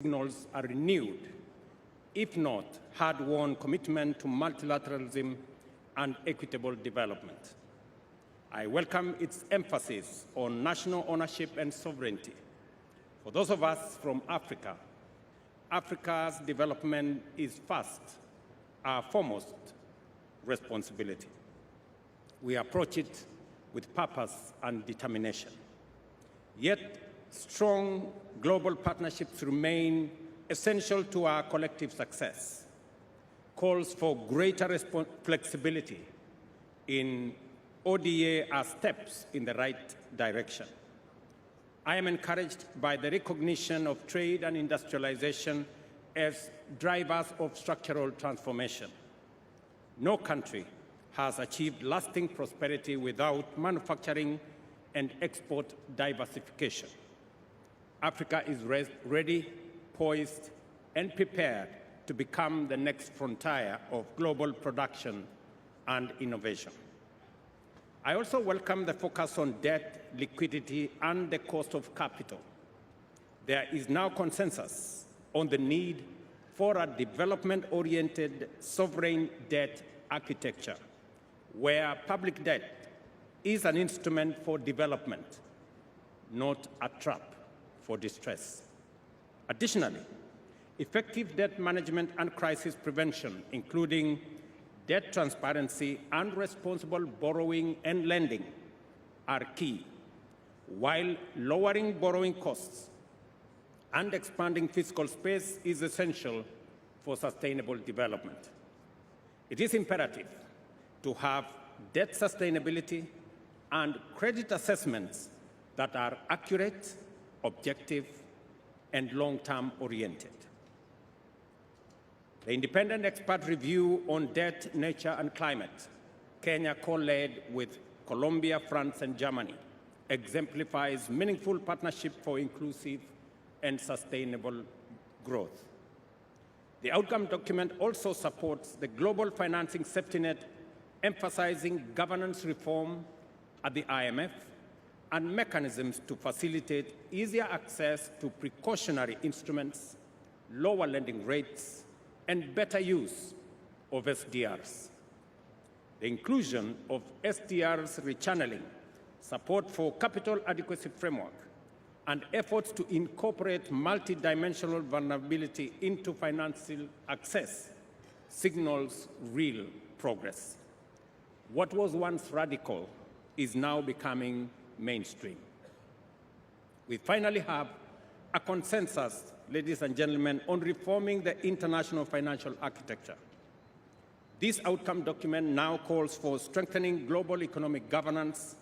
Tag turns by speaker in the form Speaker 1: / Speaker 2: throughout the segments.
Speaker 1: signals a renewed, if not hard-won, commitment to multilateralism and equitable development. I welcome its emphasis on national ownership and sovereignty. For those of us from Africa, Africa's development is first, our foremost responsibility. We approach it with purpose and determination. Yet, strong global partnerships remain essential to our collective success. Calls for greater flexibility in ODA are steps in the right direction. I am encouraged by the recognition of trade and industrialization as drivers of structural transformation. No country has achieved lasting prosperity without manufacturing and export diversification. Africa is ready, poised, and prepared to become the next frontier of global production and innovation. I also welcome the focus on debt, liquidity, and the cost of capital. There is now consensus on the need for a development-oriented sovereign debt architecture, where public debt is an instrument for development, not a trap for distress. Additionally, effective debt management and crisis prevention, including debt transparency and responsible borrowing and lending, are key, while lowering borrowing costs and expanding fiscal space is essential for sustainable development. It is imperative to have debt sustainability and credit assessments that are accurate, objective, and long-term oriented. The independent expert review on debt, nature, and climate, Kenya co-led with Colombia, France, and Germany, exemplifies meaningful partnership for inclusive and sustainable growth. The outcome document also supports the global financing safety net, emphasizing governance reform at the IMF and mechanisms to facilitate easier access to precautionary instruments, lower lending rates, and better use of SDRs. The inclusion of SDRs rechanneling, support for capital adequacy framework, and efforts to incorporate multidimensional vulnerability into financial access signals real progress. What was once radical is now becoming mainstream. We finally have a consensus, ladies and gentlemen, on reforming the international financial architecture. This outcome document now calls for strengthening global economic governance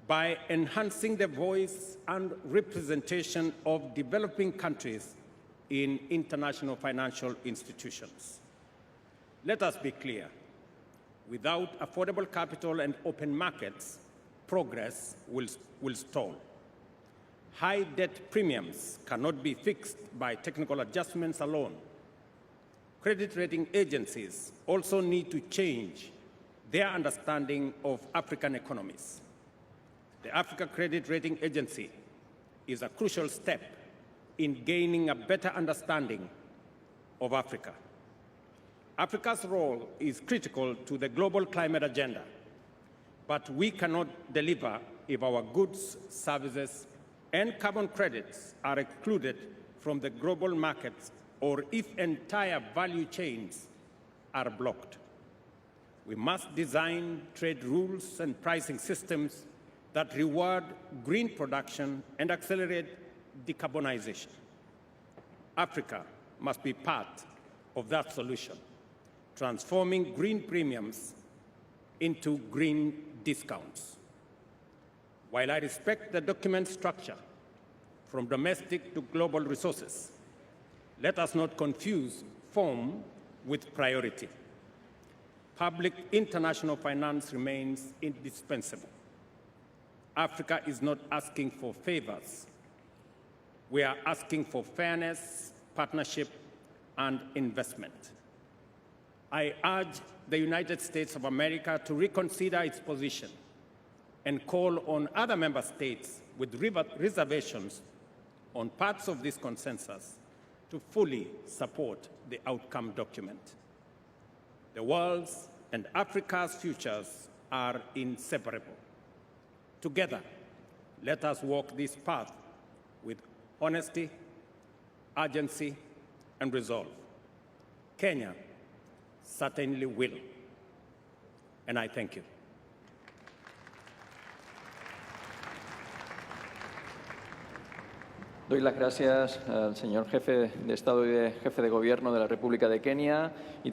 Speaker 1: by enhancing the voice and representation of developing countries in international financial institutions. Let us be clear. Without affordable capital and open markets, progress will stall. High debt premiums cannot be fixed by technical adjustments alone. Credit rating agencies also need to change their understanding of African economies. The Africa Credit Rating Agency is a crucial step in gaining a better understanding of Africa. Africa's role is critical to the global climate agenda, but we cannot deliver if our goods, services, and carbon credits are excluded from the global markets or if entire value chains are blocked. We must design trade rules and pricing systems that reward green production and accelerate decarbonization. Africa must be part of that solution, transforming green premiums into green discounts. While I respect the document structure from domestic to global resources, let us not confuse form with priority. Public international finance remains indispensable. Africa is not asking for favors. We are asking for fairness, partnership, and investment. I urge the United States of America to reconsider its position and call on other member states with reservations on parts of this consensus to fully support the outcome document. The world's and Africa's futures are inseparable. Together, let us walk this path with honesty, urgency, and resolve. Kenya certainly will, and I thank you.
Speaker 2: Doy las gracias al señor jefe de Estado y jefe de Gobierno de la República de Kenia y